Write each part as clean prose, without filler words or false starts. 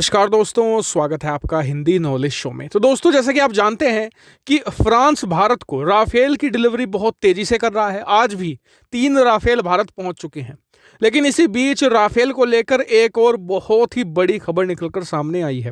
नमस्कार दोस्तों, स्वागत है आपका हिंदी नॉलेज शो में। तो दोस्तों, जैसा कि आप जानते हैं कि फ्रांस भारत को राफेल की डिलीवरी बहुत तेजी से कर रहा है। आज भी 3 राफेल भारत पहुंच चुके हैं। लेकिन इसी बीच राफेल को लेकर एक और बहुत ही बड़ी खबर निकलकर सामने आई है।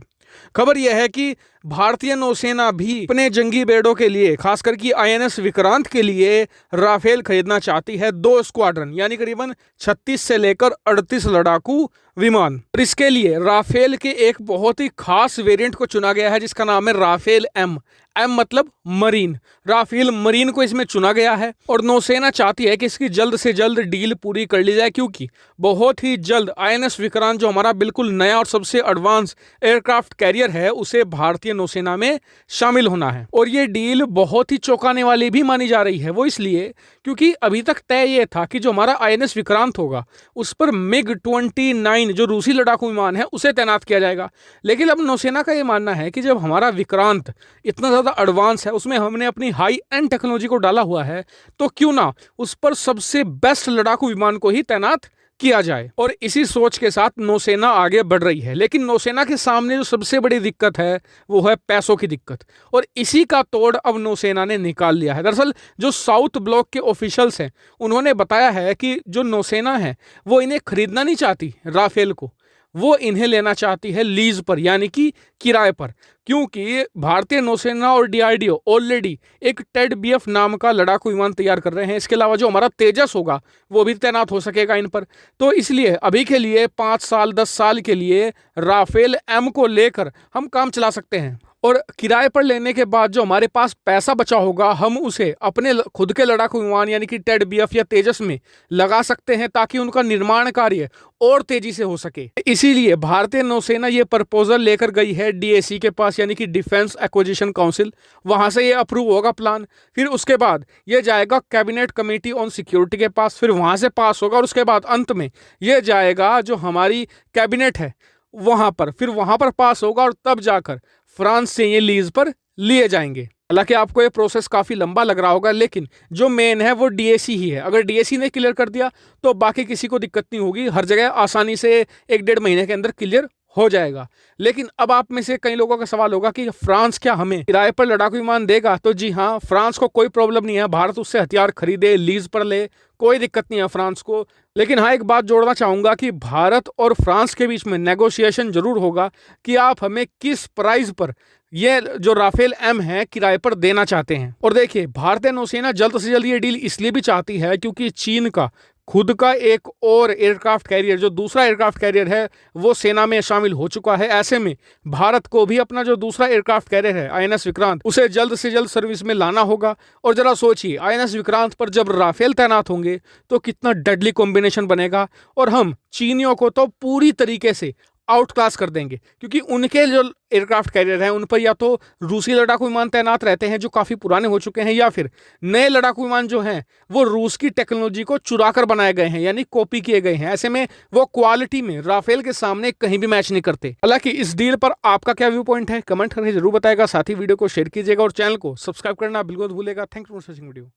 खबर यह है कि भारतीय नौसेना भी अपने जंगी बेड़ों के लिए, खासकर कि आईएनएस विक्रांत के लिए राफेल खरीदना चाहती है। 2 स्क्वाड्रन यानी करीबन 36 से लेकर 38 लड़ाकू विमान। और इसके लिए राफेल के एक बहुत ही खास वेरिएंट को चुना गया है जिसका नाम है राफेल एम। एम मतलब मरीन। राफेल मरीन को इसमें चुना गया है और नौसेना चाहती है कि इसकी जल्द से जल्द डील पूरी कर ली जाए, क्योंकि बहुत ही जल्द आईएनएस विक्रांत, जो हमारा बिल्कुल नया और सबसे एडवांस एयरक्राफ्ट कैरियर है, उसे भारतीय नौसेना में शामिल होना है। और ये डील बहुत ही चौंकाने वाली भी मानी जा रही है। वो इसलिए क्योंकि अभी तक तय ये था कि जो हमारा आईएनएस विक्रांत होगा उस पर MiG-29 जो रूसी लड़ाकू विमान है उसे तैनात किया जाएगा। लेकिन अब नौसेना का ये मानना है कि जब हमारा विक्रांत इतना ज़्यादा एडवांस है, उसमें हमने अपनी हाई एंड टेक्नोलॉजी को डाला हुआ है, तो क्यों ना उस पर सबसे बेस्ट लड़ाकू विमान को ही तैनात किया जाए। और इसी सोच के साथ नौसेना आगे बढ़ रही है। लेकिन नौसेना के सामने जो सबसे बड़ी दिक्कत है वो है पैसों की दिक्कत, और इसी का तोड़ अब नौसेना ने निकाल लिया है। दरअसल जो साउथ ब्लॉक के ऑफिशियल्स हैं उन्होंने बताया है कि जो नौसेना है वो इन्हें खरीदना नहीं चाहती राफेल को, वो इन्हें लेना चाहती है लीज पर, यानी कि किराए पर। क्योंकि भारतीय नौसेना और डीआरडीओ ऑलरेडी एक टेड बीएफ नाम का लड़ाकू विमान तैयार कर रहे हैं। इसके अलावा जो हमारा तेजस होगा वो भी तैनात हो सकेगा इन पर। तो इसलिए अभी के लिए 5 साल 10 साल के लिए राफेल एम को लेकर हम काम चला सकते हैं, और किराए पर लेने के बाद जो हमारे पास पैसा बचा होगा हम उसे अपने खुद के लड़ाकू विमान यानी कि टेड बीएफ या तेजस में लगा सकते हैं, ताकि उनका निर्माण कार्य और तेजी से हो सके। इसीलिए भारतीय नौसेना ये प्रपोजल लेकर गई है डीएसी के पास, यानी कि डिफेंस एक्विजिशन काउंसिल। वहां से ये अप्रूव होगा प्लान, फिर उसके बाद ये जाएगा कैबिनेट कमेटी ऑन सिक्योरिटी के पास, फिर वहां से पास होगा, और उसके बाद अंत में ये जाएगा जो हमारी कैबिनेट है वहां पर, फिर वहां पर पास होगा, और तब जाकर फ्रांस से ये लीज पर लिए जाएंगे। हालांकि आपको ये प्रोसेस काफ़ी लंबा लग रहा होगा, लेकिन जो मेन है वो डीएसी ही है। अगर डीएसी ने क्लियर कर दिया तो बाकी किसी को दिक्कत नहीं होगी, हर जगह आसानी से 1-1.5 महीने के अंदर क्लियर हो जाएगा। लेकिन अब आप में से कई लोगों का सवाल होगा कि फ्रांस क्या हमें किराए पर लड़ाकू विमान देगा? तो जी हाँ, फ्रांस को कोई प्रॉब्लम नहीं है, भारत उससे हथियार खरीदे, लीज पर ले, कोई दिक्कत नहीं है फ्रांस को। लेकिन हाँ, एक बात जोड़ना चाहूंगा कि भारत और फ्रांस के बीच में नेगोशिएशन जरूर होगा कि आप हमें किस प्राइस पर ये जो राफेल एम है किराए पर देना चाहते हैं। और देखिए, भारतीय नौसेना जल्द से जल्द ये डील इसलिए भी चाहती है क्योंकि चीन का खुद का एक और एयरक्राफ्ट कैरियर, जो दूसरा एयरक्राफ्ट कैरियर है, वो सेना में शामिल हो चुका है। ऐसे में भारत को भी अपना जो दूसरा एयरक्राफ्ट कैरियर है आईएनएस विक्रांत, उसे जल्द से जल्द सर्विस में लाना होगा। और जरा सोचिए, आईएनएस विक्रांत पर जब राफेल तैनात होंगे तो कितना डेडली कॉम्बिनेशन बनेगा, और हम चीनियों को तो पूरी तरीके से आउट क्लास कर देंगे, क्योंकि उनके जो एयरक्राफ्ट कैरियर हैं उन पर या तो रूसी लड़ाकू विमान तैनात रहते हैं जो काफ़ी पुराने हो चुके हैं, या फिर नए लड़ाकू विमान जो हैं वो रूस की टेक्नोलॉजी को चुरा कर बनाए गए हैं, यानी कॉपी किए गए हैं। ऐसे में वो क्वालिटी में राफेल के सामने कहीं भी मैच नहीं करते। हालांकि इस डील पर आपका क्या व्यू पॉइंट है, कमेंट करके जरूर बताएगा। साथ ही वीडियो को शेयर कीजिएगा और चैनल को सब्सक्राइब करना बिल्कुल भूलेगा। Thanks for watching video.